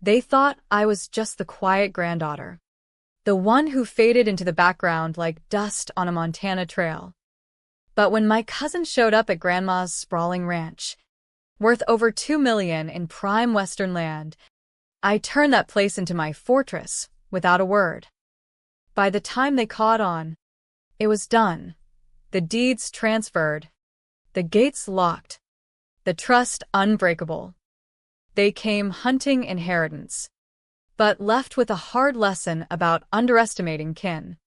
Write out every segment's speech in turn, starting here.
They thought I was just the quiet granddaughter, the one who faded into the background like dust on a Montana trail. But when my cousin showed up at Grandma's sprawling ranch, worth over $2 million in prime western land, I turned that place into my fortress without a word. By the time they caught on, it was done. The deeds transferred, the gates locked, the trust unbreakable. They came hunting inheritance, but left with a hard lesson about underestimating kin.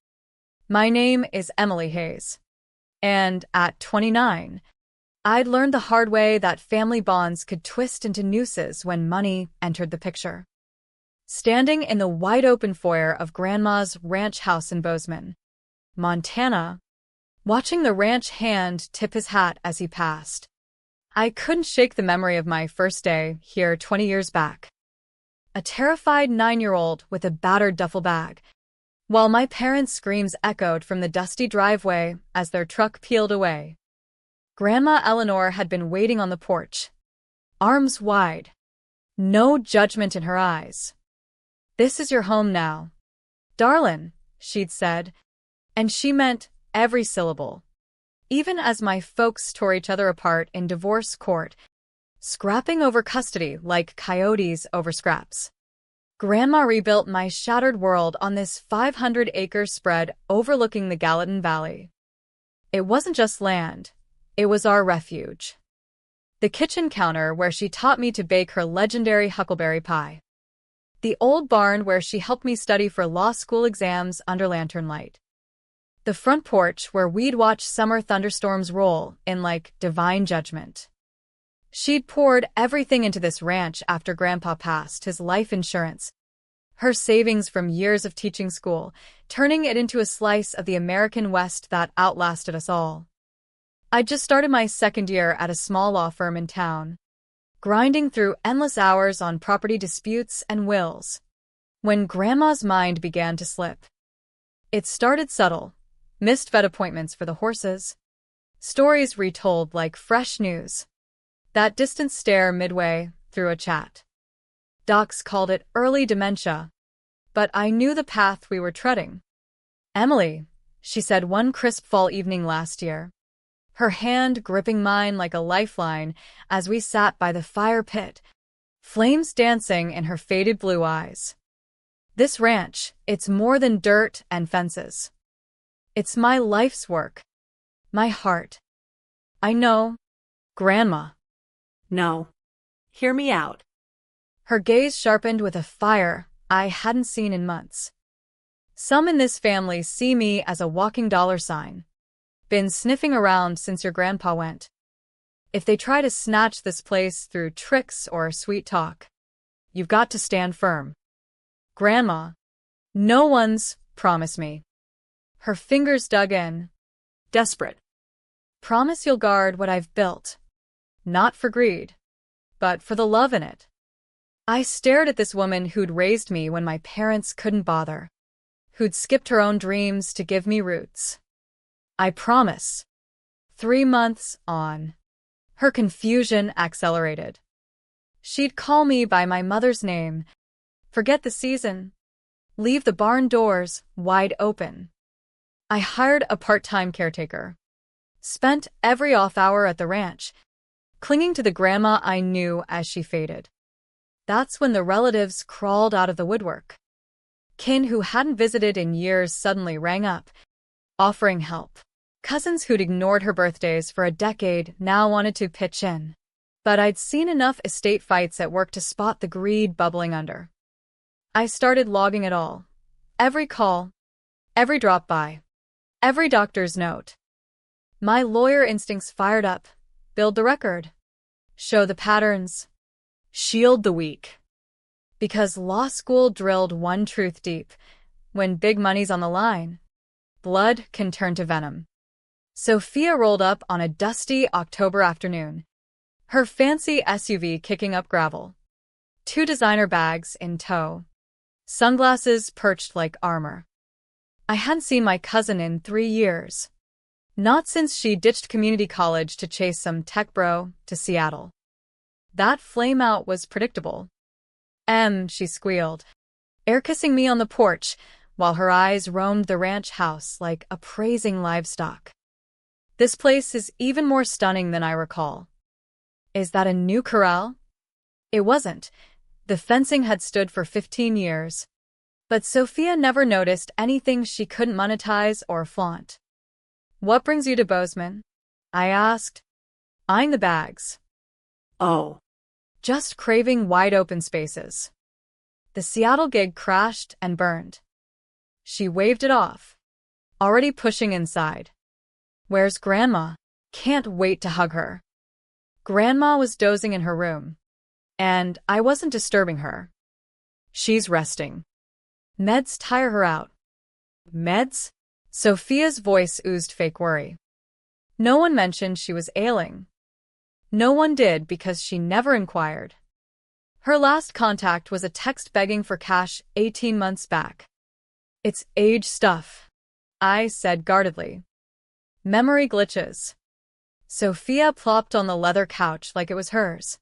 My name is Emily Hayes, and at 29, I'd learned the hard way that family bonds could twist into nooses when money entered the picture. Standing in the wide-open foyer of Grandma's ranch house in Bozeman, Montana, watching the ranch hand tip his hat as he passed, I couldn't shake the memory of my first day here 20 years back. A terrified 9-year-old with a battered duffel bag, while my parents' screams echoed from the dusty driveway as their truck peeled away. Grandma Eleanor had been waiting on the porch, arms wide, no judgment in her eyes. "This is your home now, darlin'," she'd said, and she meant every syllable. Even as my folks tore each other apart in divorce court, scrapping over custody like coyotes over scraps, Grandma rebuilt my shattered world on this 500-acre spread overlooking the Gallatin Valley. It wasn't just land, it was our refuge. The kitchen counter where she taught me to bake her legendary huckleberry pie. The old barn where she helped me study for law school exams under lantern light. The front porch where we'd watch summer thunderstorms roll in like divine judgment. She'd poured everything into this ranch after Grandpa passed his life insurance, her savings from years of teaching school, turning it into a slice of the American West that outlasted us all. I'd just started my second year at a small law firm in town, grinding through endless hours on property disputes and wills, when Grandma's mind began to slip. It started subtle. Missed vet appointments for the horses. Stories retold like fresh news. That distant stare midway through a chat. Docs called it early dementia, but I knew the path we were treading. "Emily," she said one crisp fall evening last year, her hand gripping mine like a lifeline as we sat by the fire pit, flames dancing in her faded blue eyes. "This ranch, it's more than dirt and fences. It's my life's work. My heart." "I know, Grandma." "No. Hear me out." Her gaze sharpened with a fire I hadn't seen in months. "Some in this family see me as a walking dollar sign. Been sniffing around since your grandpa went. If they try to snatch this place through tricks or sweet talk, you've got to stand firm. Grandma, no one's, promise me." Her fingers dug in. "Desperate." "Promise you'll guard what I've built. Not for greed, but for the love in it." I stared at this woman who'd raised me when my parents couldn't bother, who'd skipped her own dreams to give me roots. "I promise." 3 months on, her confusion accelerated. She'd call me by my mother's name, forget the season, leave the barn doors wide open. I hired a part-time caretaker, spent every off hour at the ranch, clinging to the grandma I knew as she faded. That's when the relatives crawled out of the woodwork. Kin who hadn't visited in years suddenly rang up, offering help. Cousins who'd ignored her birthdays for a decade now wanted to pitch in. But I'd seen enough estate fights at work to spot the greed bubbling under. I started logging it all. Every call, every drop-by, every doctor's note. My lawyer instincts fired up. Build the record. Show the patterns. Shield the weak. Because law school drilled one truth deep. When big money's on the line, blood can turn to venom. Sophia rolled up on a dusty October afternoon, her fancy SUV kicking up gravel. 2 designer bags in tow. Sunglasses perched like armor. I hadn't seen my cousin in 3 years. Not since she ditched community college to chase some tech bro to Seattle. That flame out was predictable. She squealed, air kissing me on the porch, while her eyes roamed the ranch house like appraising livestock. This place is even more stunning than I recall. Is that a new corral? It wasn't. The fencing had stood for 15 years. But Sophia never noticed anything she couldn't monetize or flaunt. What brings you to Bozeman? I asked, eyeing the bags. Oh, Just craving wide-open spaces. The Seattle gig crashed and burned. She waved it off, already pushing inside. Where's Grandma? Can't wait to hug her. Grandma was dozing in her room, and I wasn't disturbing her. She's resting. Meds tire her out. Meds? Sophia's voice oozed fake worry. No one mentioned she was ailing. No one did because she never inquired. Her last contact was a text begging for cash 18 months back. It's age stuff, I said guardedly. Memory glitches. Sophia plopped on the leather couch like it was hers.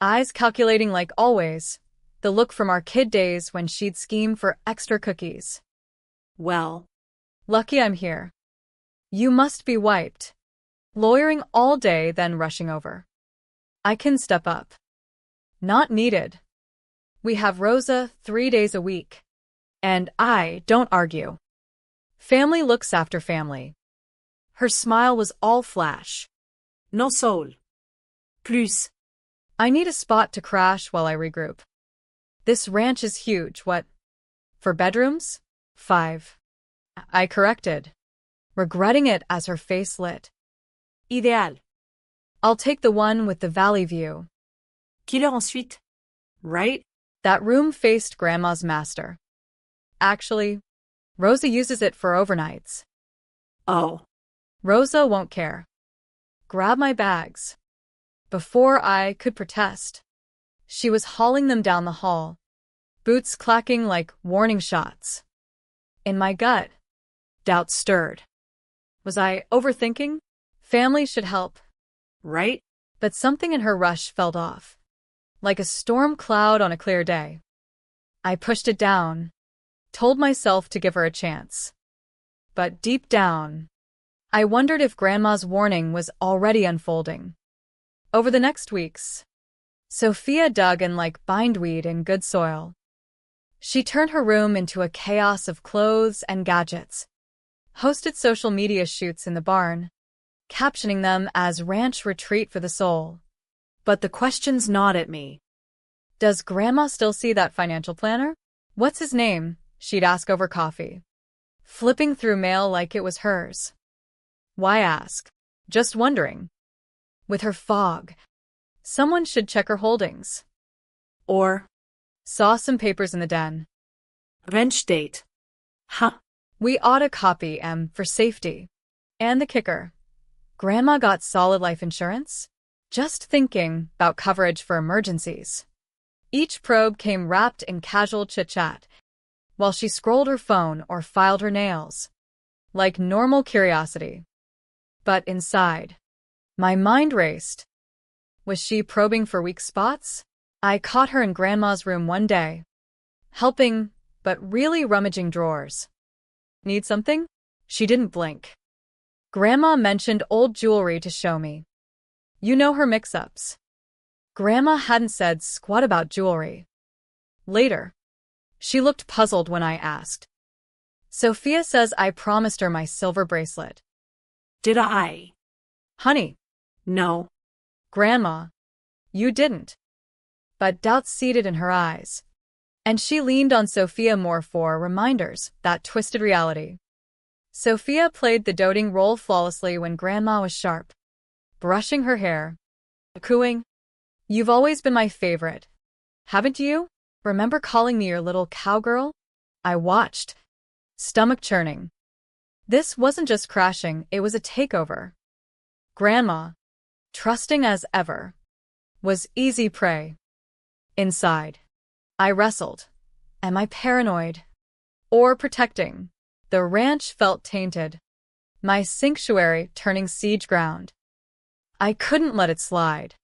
Eyes calculating like always, the look from our kid days when she'd scheme for extra cookies. well, Lucky I'm here. You must be wiped. Lawyering all day, then rushing over. I can step up. Not needed. We have Rosa 3 days a week. And I don't argue. Family looks after family. Her smile was all flash. no soul. Plus, I need a spot to crash while I regroup. This ranch is huge, what? For bedrooms? 5. I corrected, regretting it as her face lit. idéal. I'll take the one with the valley view. Killer ensuite. Right? That room faced Grandma's master. Actually, Rosa uses it for overnights. Oh, Rosa won't care. Grab my bags. Before I could protest, she was hauling them down the hall, boots clacking like warning shots. In my gut, doubt stirred. Was I overthinking? Family should help. right? But something in her rush felt off, like a storm cloud on a clear day. I pushed it down, told myself to give her a chance. But deep down, I wondered if Grandma's warning was already unfolding. Over the next weeks, Sophia dug in like bindweed in good soil. She turned her room into a chaos of clothes and gadgets, hosted social media shoots in the barn, captioning them as Ranch Retreat for the Soul. But the questions gnawed at me. Does Grandma still see that financial planner? What's his name? She'd ask over coffee, flipping through mail like it was hers. Why ask? Just wondering. With her fog, someone should check her holdings. Or, Saw some papers in the den. wrench date. Huh. We ought to copy for safety. And the kicker. Grandma got solid life insurance? Just thinking about coverage for emergencies. Each probe came wrapped in casual chit-chat, while she scrolled her phone or filed her nails. Like normal curiosity. But inside, my mind raced. Was she probing for weak spots? I caught her in Grandma's room one day, helping, but really rummaging drawers. Need something? She didn't blink. Grandma mentioned old jewelry to show me. You know her mix-ups. Grandma hadn't said squat about jewelry. Later, she looked puzzled when I asked. Sophia says I promised her my silver bracelet. Did I? Honey, No. Grandma, you didn't. But doubt seeded in her eyes, and she leaned on Sophia more for reminders that twisted reality. Sophia played the doting role flawlessly when Grandma was sharp, brushing her hair, cooing, "You've always been my favorite. Haven't you? Remember calling me your little cowgirl?" I watched, stomach churning. This wasn't just crashing, it was a takeover. Grandma, trusting as ever, was easy prey. Inside, I wrestled. Am I paranoid? Or protecting? The ranch felt tainted, my sanctuary turning siege ground. I couldn't let it slide.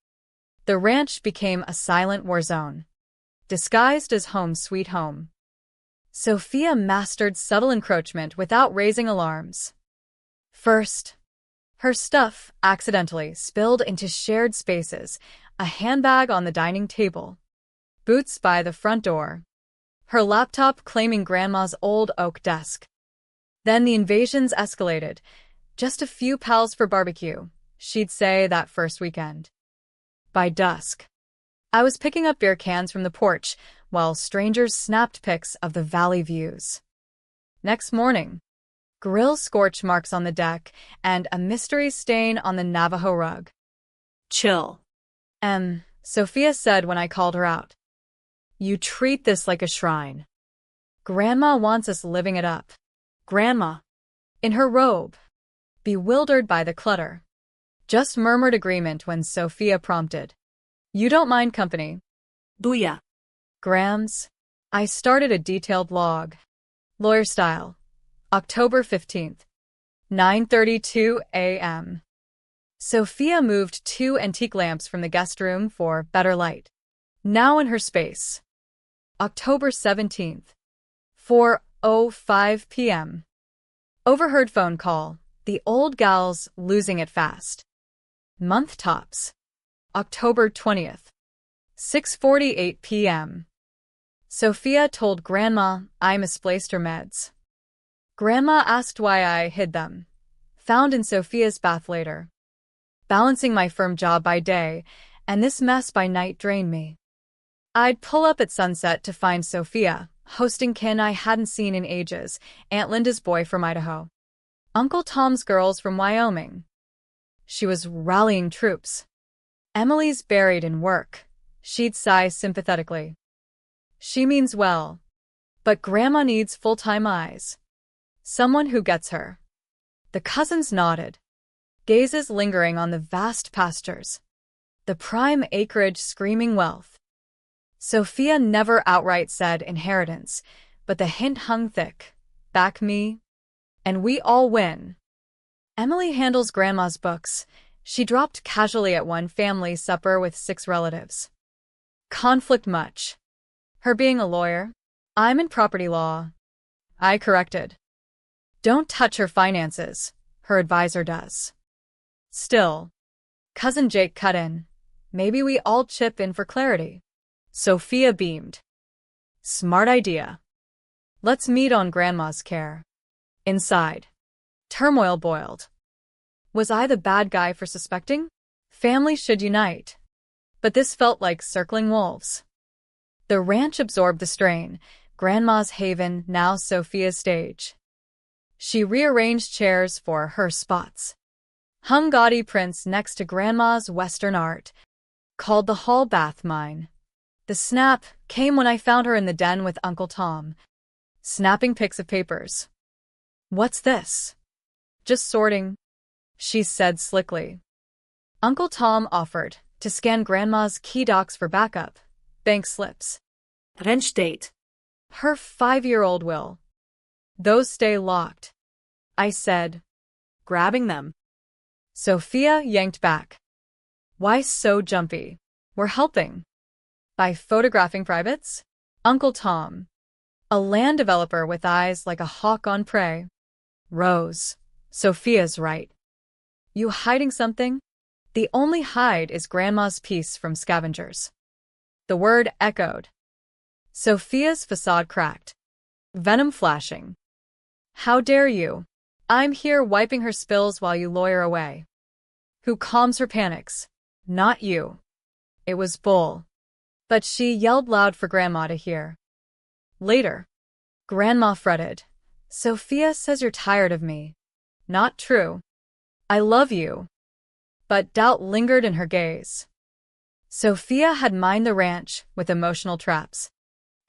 The ranch became a silent war zone. disguised as home sweet home. Sophia mastered subtle encroachment without raising alarms. First, her stuff accidentally spilled into shared spaces, a handbag on the dining table, boots by the front door, her laptop claiming Grandma's old oak desk. Then the invasions escalated. Just a few pals for barbecue, she'd say that first weekend. By dusk, I was picking up beer cans from the porch while strangers snapped pics of the valley views. Next morning, grill scorch marks on the deck and a mystery stain on the Navajo rug. Chill. Sophia said when I called her out. You treat this like a shrine. Grandma wants us living it up. Grandma. In her robe, bewildered by the clutter, just murmured agreement when Sophia prompted. You don't mind company, do ya? Grams? I started a detailed log. Lawyer style. October 15th. 9:32 a.m. Sophia moved 2 antique lamps from the guest room for better light. Now in her space. October 17th. 4:05 p.m. Overheard phone call. The old gal's losing it fast. Month tops. October 20th. 6:48 p.m. Sophia told Grandma I misplaced her meds. Grandma asked why I hid them. Found in Sophia's bath later. Balancing my firm job by day, and this mess by night drained me. I'd pull up at sunset to find Sophia, hosting kin I hadn't seen in ages, Aunt Linda's boy from Idaho, Uncle Tom's girls from Wyoming. She was rallying troops. Emily's buried in work, she'd sigh sympathetically. She means well, but Grandma needs full-time eyes. Someone who gets her. The cousins nodded, gazes lingering on the vast pastures, the prime acreage screaming wealth. Sophia never outright said inheritance, but the hint hung thick. Back me, and we all win. Emily handles Grandma's books. She dropped casually at one family supper with 6 relatives. Conflict much. Her being a lawyer. I'm in property law. I corrected. Don't touch her finances, her advisor does. Still, Cousin Jake cut in. Maybe we all chip in for clarity. Sophia beamed. Smart idea. Let's meet on Grandma's care. Inside, turmoil boiled. Was I the bad guy for suspecting? Family should unite. But this felt like circling wolves. The ranch absorbed the strain, Grandma's haven, now Sophia's stage. She rearranged chairs for her spots. Hung gaudy prints next to Grandma's Western art. Called the hall bath mine. The snap came when I found her in the den with Uncle Tom, snapping pics of papers. What's this? Just sorting, she said slickly. Uncle Tom offered to scan Grandma's key docs for backup, bank slips. Ranch date. Her 5-year-old will. Those stay locked, I said, grabbing them. Sophia yanked back. Why so jumpy? We're helping. By photographing privates? Uncle Tom, a land developer with eyes like a hawk on prey. Rose, Sophia's right. You hiding something? The only hide is Grandma's piece from Scavengers. The word echoed. Sophia's facade cracked. Venom flashing. How dare you? I'm here wiping her spills while you lawyer away. Who calms her panics? Not you. It was Bull. But she yelled loud for Grandma to hear. Later, Grandma fretted. Sophia says you're tired of me. Not true. I love you. But doubt lingered in her gaze. Sophia had mined the ranch with emotional traps.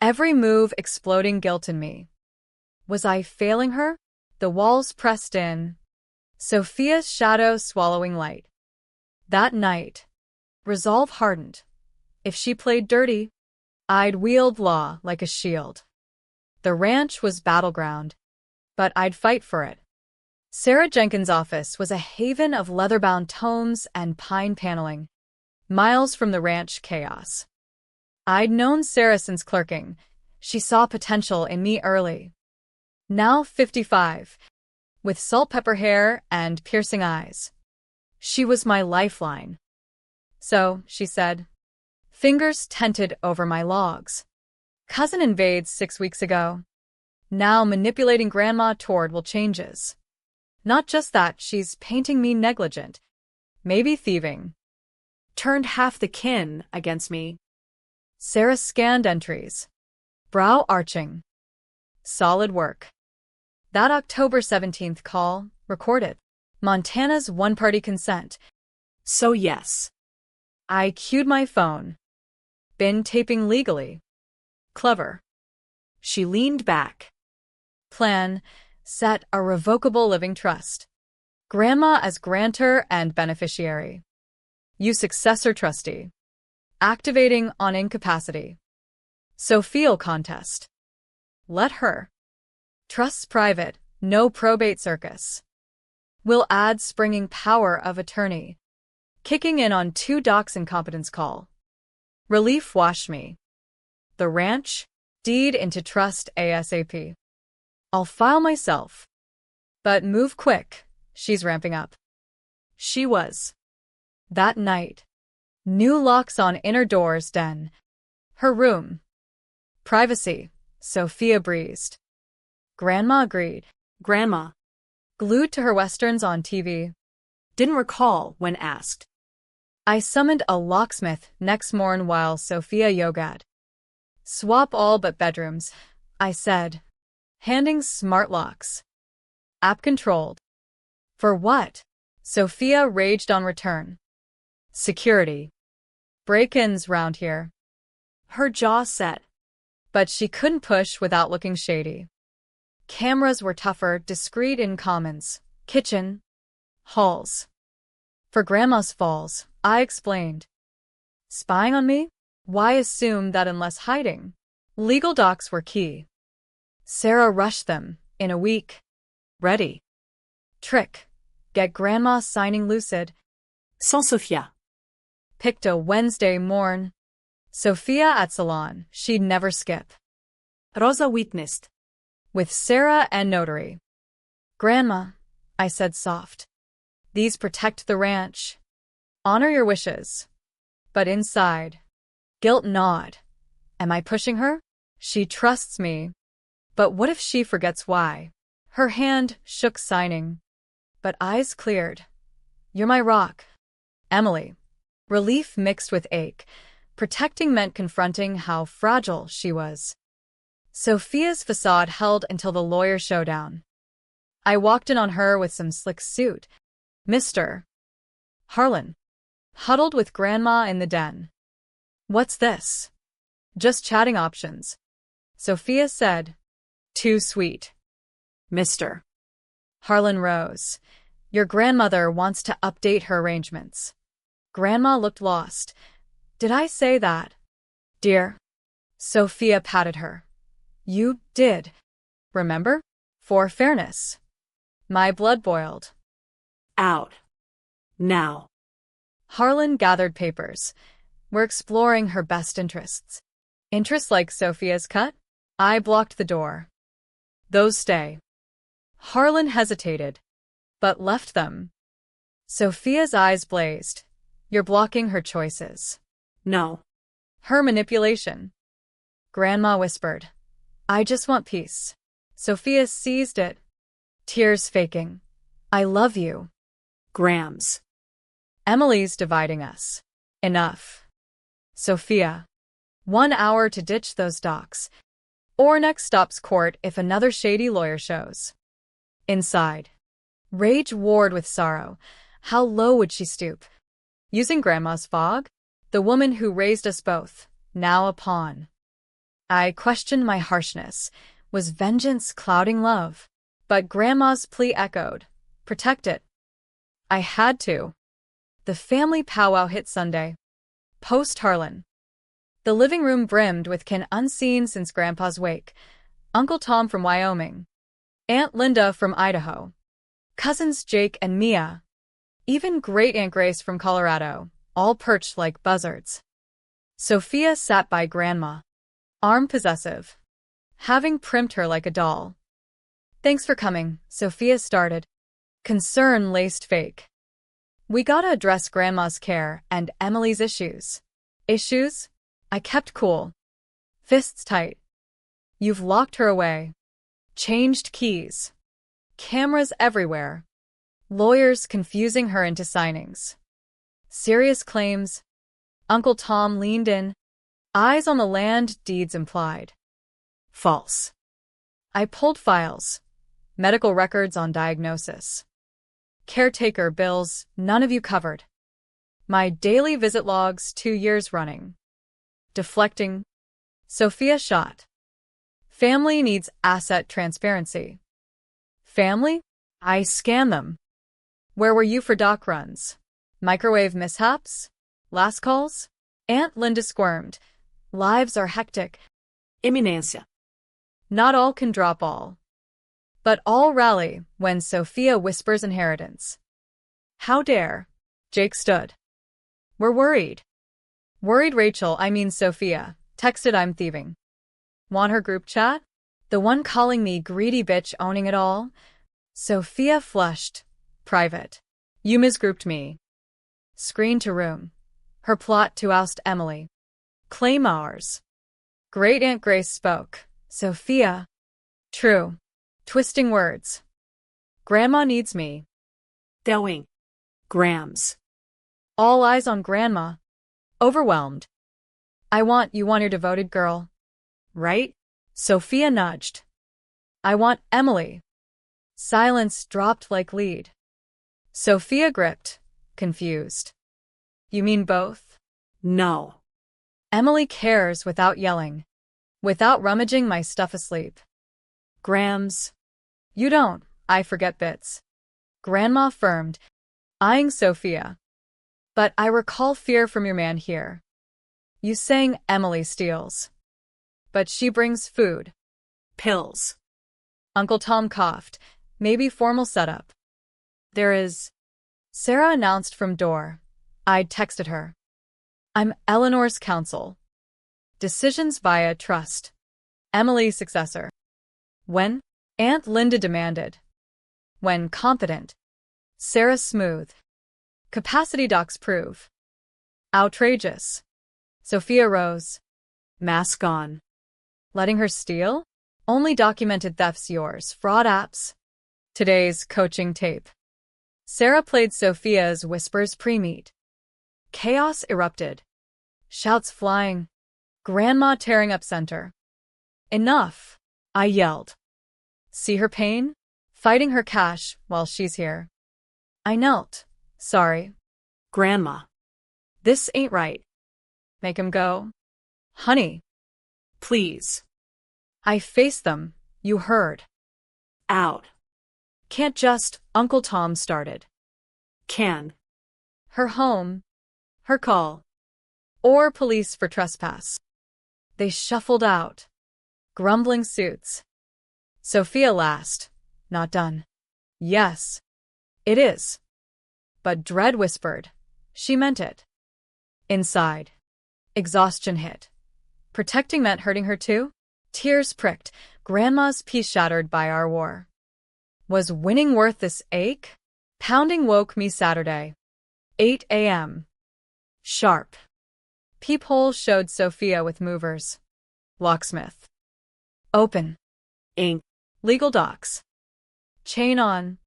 Every move exploding guilt in me. Was I failing her? The walls pressed in. Sophia's shadow swallowing light. That night, resolve hardened. If she played dirty, I'd wield law like a shield. The ranch was battleground, but I'd fight for it. Sarah Jenkins' office was a haven of leather-bound tomes and pine paneling, miles from the ranch chaos. I'd known Sarah since clerking. She saw potential in me early. Now 55, with salt-pepper hair and piercing eyes. She was my lifeline. So, she said, fingers tented over my logs. Cousin invades 6 weeks ago. Now manipulating Grandma toward will changes. Not just that, she's painting me negligent. Maybe thieving. Turned half the kin against me. Sarah scanned entries. Brow arching. Solid work. That October 17th call, recorded. Montana's one-party consent. So yes. I cued my phone. Been taping legally. Clever. She leaned back. Plan, set a revocable living trust. Grandma as grantor and beneficiary. You successor trustee. Activating on incapacity. Sophia contest. Let her. Trusts private, no probate circus. Will add springing power of attorney. Kicking in on 2 docs incompetence call. Relief wash me. The ranch, deed into trust ASAP. I'll file myself. But move quick, she's ramping up. She was. That night. New locks on inner doors den. Her room. Privacy, Sophia breezed. Grandma agreed. Grandma. Glued to her westerns on TV. Didn't recall when asked. I summoned a locksmith next morn while Sophia yoga'd. Swap all but bedrooms, I said. Handing smart locks. App controlled. For what? Sophia raged on return. Security. Break-ins round here. Her jaw set. But she couldn't push without looking shady. Cameras were tougher, discreet in commons, kitchen, halls. For Grandma's falls, I explained. Spying on me? Why assume that unless hiding? Legal docs were key. Sarah rushed them, in a week. Ready. Trick. Get Grandma signing lucid. Sans Sophia. Picked a Wednesday morn. Sophia at salon, she'd never skip. Rosa witnessed. With Sarah and notary. Grandma, I said soft. These protect the ranch. Honor your wishes. But inside. Guilt gnawed. Am I pushing her? She trusts me. But what if she forgets why? Her hand shook signing. But eyes cleared. You're my rock. Emily. Relief mixed with ache. Protecting meant confronting how fragile she was. Sophia's facade held until the lawyer showdown. I walked in on her with some slick suit. Mr. Harlan. Huddled with Grandma in the den. What's this? Just chatting options. Sophia said. Too sweet. Mr. Harlan rose. Your grandmother wants to update her arrangements. Grandma looked lost. Did I say that? Dear. Sophia patted her. You did. Remember? For fairness. My blood boiled. Out. Now. Harlan gathered papers. We're exploring her best interests. Interests like Sophia's cut? I blocked the door. Those stay. Harlan hesitated, but left them. Sophia's eyes blazed. You're blocking her choices. No. Her manipulation. Grandma whispered. I just want peace. Sophia seized it. Tears faking. I love you. Grams. Emily's dividing us. Enough. Sophia. 1 hour to ditch those docs. Or next stop's court if another shady lawyer shows. Inside. Rage warred with sorrow. How low would she stoop? Using Grandma's fog? The woman who raised us both, now a pawn. I questioned my harshness. Was vengeance clouding love? But Grandma's plea echoed. Protect it. I had to. The family powwow hit Sunday. Post Harlan. The living room brimmed with kin unseen since Grandpa's wake. Uncle Tom from Wyoming. Aunt Linda from Idaho. Cousins Jake and Mia. Even Great Aunt Grace from Colorado, all perched like buzzards. Sophia sat by Grandma, arm possessive, having primped her like a doll. Thanks for coming, Sophia started, concern laced fake. We gotta address Grandma's care and Emily's issues. Issues? I kept cool. Fists tight. You've locked her away. Changed keys. Cameras everywhere. Lawyers confusing her into signings. Serious claims. Uncle Tom leaned in. Eyes on the land, deeds implied. False. I pulled files. Medical records on diagnosis. Caretaker bills, none of you covered. My daily visit logs 2 years running. Deflecting. Sophia shot. Family needs asset transparency. Family? I scan them. Where were you for doc runs? Microwave mishaps? Last calls? Aunt Linda squirmed. Lives are hectic. Eminência. Not all can drop all. But all rally when Sophia whispers inheritance. How dare? Jake stood. We're worried. Worried Rachel, I mean Sophia, texted I'm thieving. Want her group chat? The one calling me greedy bitch owning it all? Sophia flushed. Private. You misgrouped me. Screen to room. Her plot to oust Emily. Claim ours. Great Aunt Grace spoke. Sophia. True. Twisting words. Grandma needs me. Tewing. Grams. All eyes on Grandma. Overwhelmed. I want you your devoted girl. Right? Sophia nudged. I want Emily. Silence dropped like lead. Sophia gripped, confused. You mean both? No. Emily cares without yelling. Without rummaging my stuff asleep. Grams. You don't, I forget bits. Grandma firmed, eyeing Sophia. But I recall fear from your man here. You sang Emily steals. But she brings food. Pills. Uncle Tom coughed, maybe formal setup. There is. Sarah announced from door. I'd texted her. I'm Eleanor's counsel. Decisions via trust. Emily's successor. When? Aunt Linda demanded. When competent. Sarah smooth. Capacity docs prove. Outrageous. Sophia rose. Mask on. Letting her steal? Only documented thefts yours, fraud apps. Today's coaching tape. Sarah played Sophia's whispers pre-meet. Chaos erupted. Shouts flying. Grandma tearing up center. Enough, I yelled. See her pain? Fighting her cash while she's here. I knelt. Sorry. Grandma. This ain't right. Make him go. Honey. Please. I faced them, you heard. Out. Can't just, Uncle Tom started. Can. Her home. Her call. Or police for trespass. They shuffled out. Grumbling suits. Sophia last. Not done. Yes. It is. But dread whispered. She meant it. Inside. Exhaustion hit. Protecting meant hurting her too? Tears pricked. Grandma's peace shattered by our war. Was winning worth this ache? Pounding woke me Saturday. 8 a.m. Sharp. Peephole showed Sophia with movers. Locksmith. Open. Ink. Legal docs. Chain on.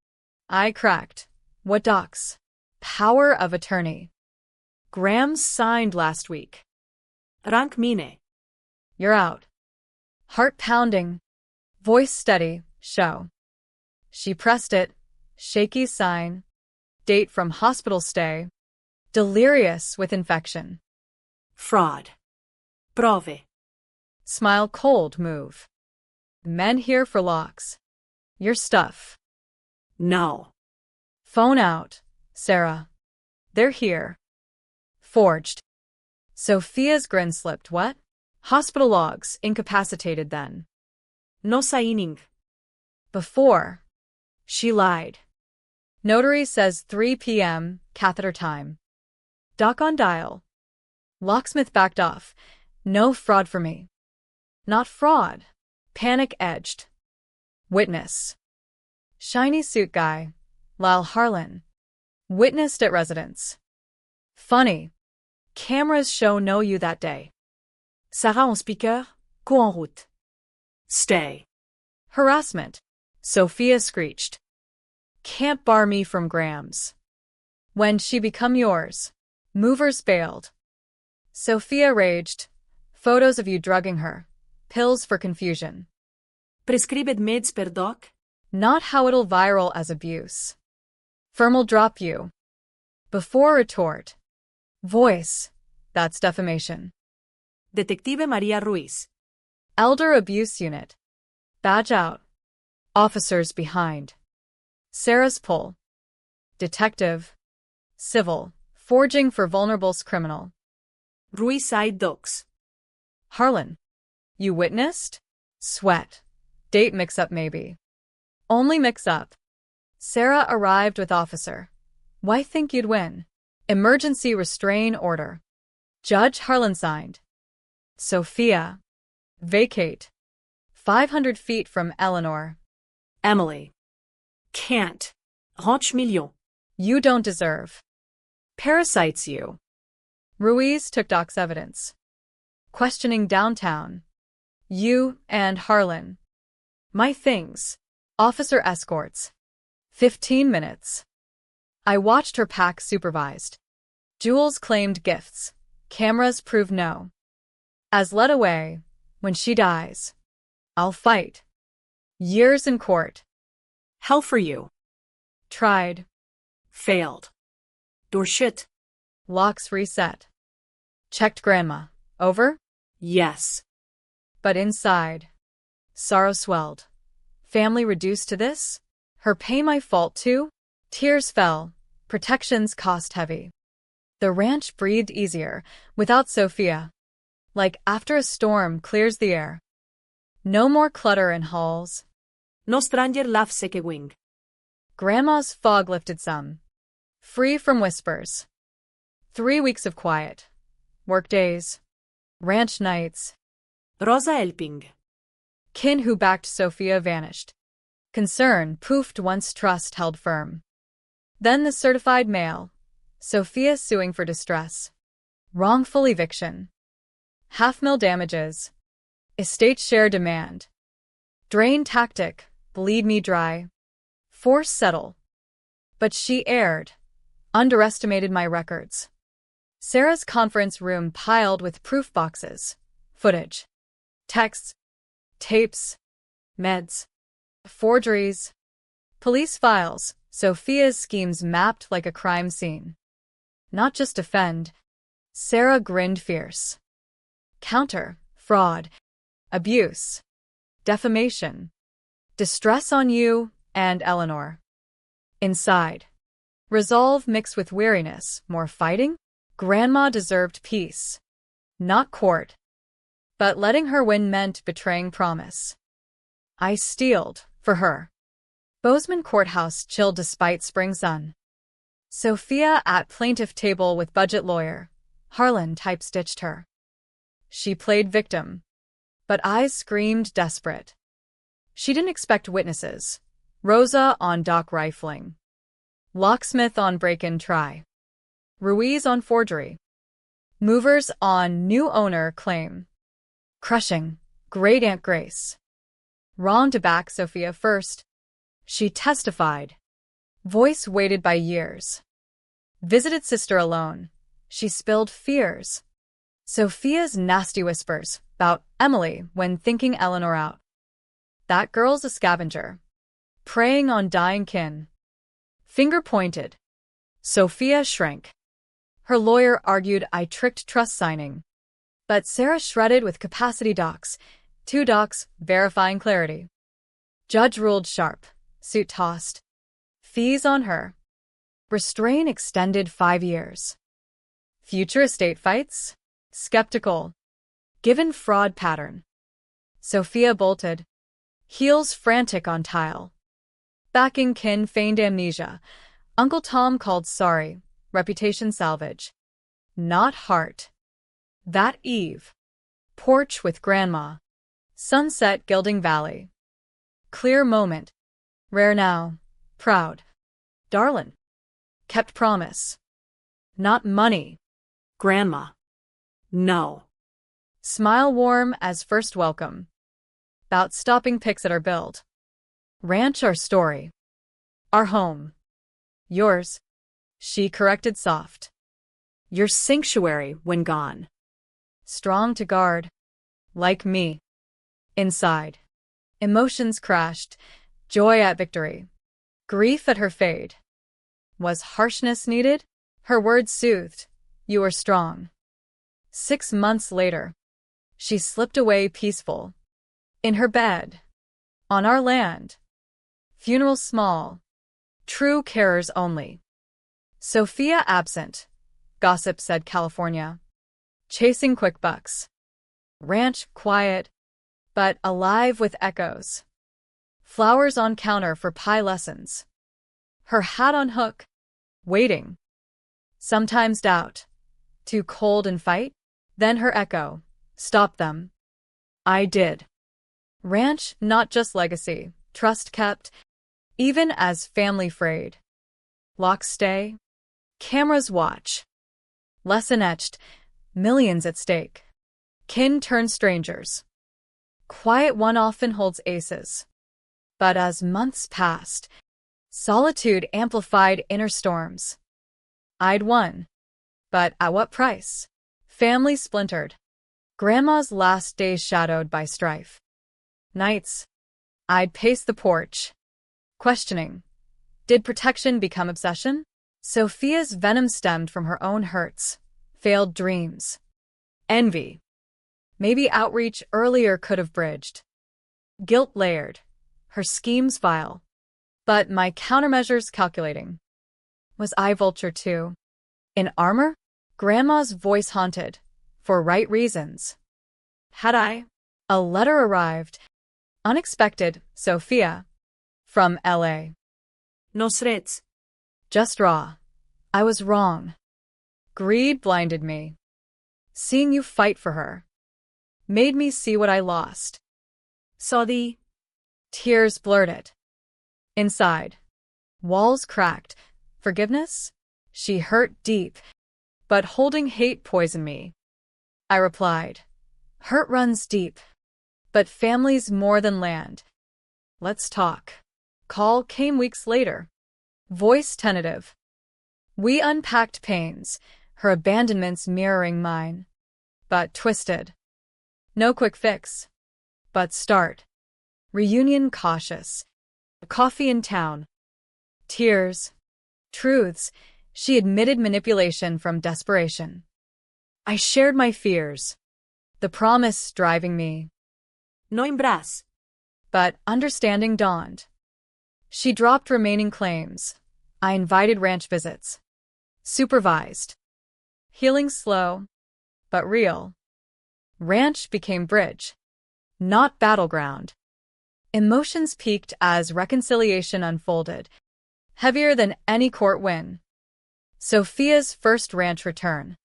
I cracked. What docs? Power of attorney. Grams signed last week. Rank mine. You're out. Heart pounding. Voice steady. Show. She pressed it. Shaky sign. Date from hospital stay. Delirious with infection. Fraud. Prove. Smile cold move. Men here for locks. Your stuff. No. Phone out, Sarah. They're here. Forged. Sophia's grin slipped. What? Hospital logs, incapacitated then. No signing. Before. She lied. Notary says 3 p.m., catheter time. Doc on dial. Locksmith backed off. No fraud for me. Not fraud. Panic edged. Witness. Shiny suit guy. Lyle Harlan. Witnessed at residence. Funny. Cameras show no you that day. Sarah en speaker, go en route. Stay. Harassment. Sophia screeched. Can't bar me from Grams. When she become yours. Movers failed. Sophia raged. Photos of you drugging her. Pills for confusion. Prescribed meds per doc? Not how it'll viral as abuse. Firm'll drop you. Before retort. Voice. That's defamation. Detective Maria Ruiz. Elder Abuse Unit. Badge out. Officers behind. Sarah's pull. Detective. Civil. Forging for vulnerables criminal. Ruiz side docs. Harlan. You witnessed? Sweat. Date mix-up maybe. Only mix-up. Sarah arrived with officer. Why think you'd win? Emergency restrain order. Judge Harlan signed. Sophia. Vacate. 500 feet from Eleanor. Emily. Can't. Ranch million. You don't deserve. Parasites you. Ruiz took Doc's evidence. Questioning downtown. You and Harlan. My things. Officer escorts. 15 minutes. I watched her pack supervised. Jules claimed gifts. Cameras prove no. As led away, when she dies. I'll fight. Years in court. Hell for you. Tried. Failed. Door shut. Locks reset. Checked grandma. Over? Yes. But inside. Sorrow swelled. Family reduced to this? Her pay my fault too? Tears fell. Protections cost heavy. The ranch breathed easier, without Sophia. Like after a storm clears the air. No more clutter in halls. No stranger laughs like a wing. Grandma's fog lifted some. Free from whispers. 3 weeks of quiet. Work days. Ranch nights. Rosa helping. Kin who backed Sophia vanished. Concern poofed once trust held firm. Then the certified mail. Sophia suing for distress. Wrongful eviction. Half-mil damages. Estate share demand. Drain tactic. Bleed me dry. Force settle. But she erred. Underestimated my records. Sarah's conference room piled with proof boxes. Footage. Texts. Tapes. Meds. Forgeries. Police files. Sophia's schemes mapped like a crime scene. Not just defend. Sarah grinned fierce. Counter. Fraud. Abuse. Defamation. Distress on you and Eleanor. Inside. Resolve mixed with weariness. More fighting? Grandma deserved peace. Not court. But letting her win meant betraying promise. I steeled for her. Bozeman Courthouse chilled despite spring sun. Sophia at plaintiff table with budget lawyer. Harlan type-stitched her. She played victim. But eyes screamed desperate. She didn't expect witnesses. Rosa on dock rifling. Locksmith on break-in try. Ruiz on forgery. Movers on new owner claim. Crushing. Great Aunt Grace. Wrong to back Sophia first. She testified. Voice weighted by years. Visited sister alone. She spilled fears. Sophia's nasty whispers about Emily when thinking Eleanor out. That girl's a scavenger. Preying on dying kin. Finger pointed. Sophia shrank. Her lawyer argued I tricked trust signing. But Sarah shredded with capacity docs. 2 docs verifying clarity. Judge ruled sharp. Suit tossed. Fees on her. Restraint extended 5 years. Future estate fights? Skeptical. Given fraud pattern. Sophia bolted. Heels frantic on tile. Backing kin feigned amnesia. Uncle Tom called sorry. Reputation salvage. Not heart. That eve. Porch with Grandma. Sunset gilding valley. Clear moment. Rare now. Proud. Darlin'. Kept promise. Not money. Grandma. No. Smile warm as first welcome. Bout stopping pics at our build. Ranch our story. Our home. Yours. She corrected soft. Your sanctuary when gone. Strong to guard. Like me. Inside. Emotions crashed. Joy at victory. Grief at her fade. Was harshness needed? Her words soothed. You are strong. 6 months later. She slipped away peaceful. In her bed. On our land. Funeral small. True carers only. Sophia absent. Gossip said California. Chasing quick bucks. Ranch quiet, but alive with echoes. Flowers on counter for pie lessons. Her hat on hook. Waiting. Sometimes doubt. Too cold and fight? Then her echo. Stop them. I did. Ranch, not just legacy. Trust kept. Even as family frayed. Locks stay. Cameras watch. Lesson etched. Millions at stake. Kin turn strangers. Quiet one often holds aces. But as months passed, solitude amplified inner storms. I'd won. But at what price? Family splintered. Grandma's last days shadowed by strife. Nights, I'd pace the porch, questioning. Did protection become obsession? Sophia's venom stemmed from her own hurts, failed dreams. Envy. Maybe outreach earlier could have bridged. Guilt layered. Her schemes vile. But my countermeasures calculating. Was I vulture too? In armor? Grandma's voice haunted. For right reasons. Had I? A letter arrived. Unexpected, Sophia. From L.A. No srets. Just raw. I was wrong. Greed blinded me. Seeing you fight for her made me see what I lost. Saw the Tears blurred it. Inside. Walls cracked. Forgiveness? She hurt deep, but holding hate poisoned me. I replied. Hurt runs deep, but family's more than land. Let's talk. Call came weeks later. Voice tentative. We unpacked pains, her abandonments mirroring mine. But twisted. No quick fix. But start. Reunion cautious. Coffee in town. Tears. Truths. She admitted manipulation from desperation. I shared my fears. The promise driving me. no embras. But understanding dawned. She dropped remaining claims. I invited ranch visits. Supervised. Healing slow, but real. Ranch became bridge, not battleground. Emotions peaked as reconciliation unfolded, heavier than any court win. Sophia's first ranch return.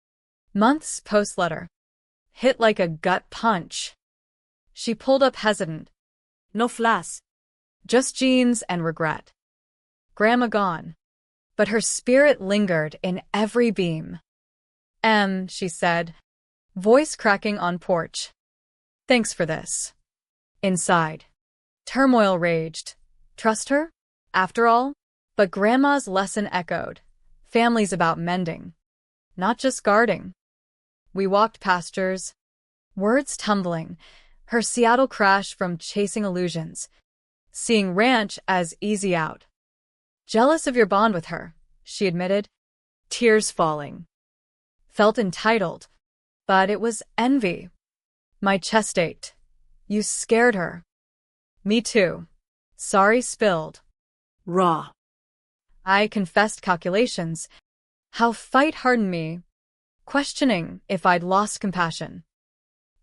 Months post-letter. Hit like a gut punch. She pulled up hesitant. No flas. Just jeans and regret. Grandma gone. But her spirit lingered in every beam. She said, voice cracking on porch. Thanks for this. Inside. Turmoil raged. Trust her? After all? But Grandma's lesson echoed. Family's about mending. Not just guarding. We walked pastures. Words tumbling. Her Seattle crash from chasing illusions. Seeing ranch as easy out. Jealous of your bond with her, she admitted. Tears falling. Felt entitled. But it was envy. My chest ached. You scared her. Me too. Sorry spilled. Raw. I confessed calculations. How fight hardened me. Questioning if I'd lost compassion.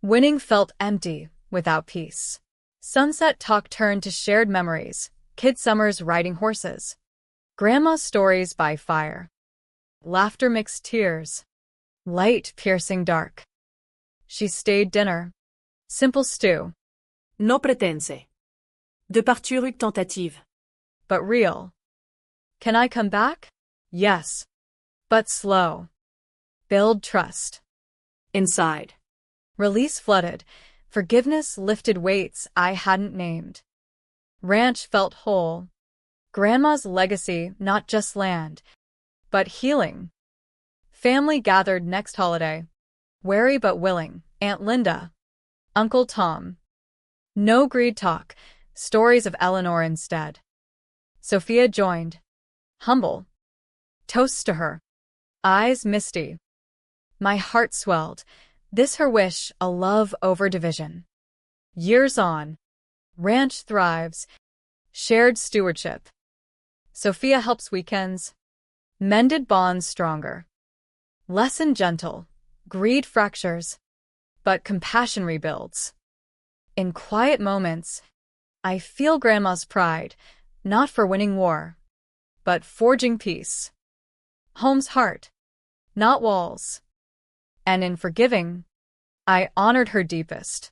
Winning felt empty without peace. Sunset talk turned to shared memories. Kid summers riding horses. Grandma's stories by fire. Laughter mixed tears. Light piercing dark. She stayed dinner. Simple stew, No pretense. De partir une tentative. but real. Can I come back? Yes. But slow. Build trust. Inside. Release flooded. Forgiveness lifted weights I hadn't named. Ranch felt whole. Grandma's legacy, not just land, but healing. Family gathered next holiday. Wary but willing. Aunt Linda. Uncle Tom. No greed talk. Stories of Eleanor instead. Sophia joined. Humble. Toasts to her. Eyes misty. My heart swelled. This her wish, a love over division. Years on. Ranch thrives. Shared stewardship. Sophia helps weekends. Mended bonds stronger. Lesson gentle. Greed fractures. But compassion rebuilds. In quiet moments, I feel Grandma's pride, not for winning war, but forging peace. Home's heart, not walls. And in forgiving, I honored her deepest.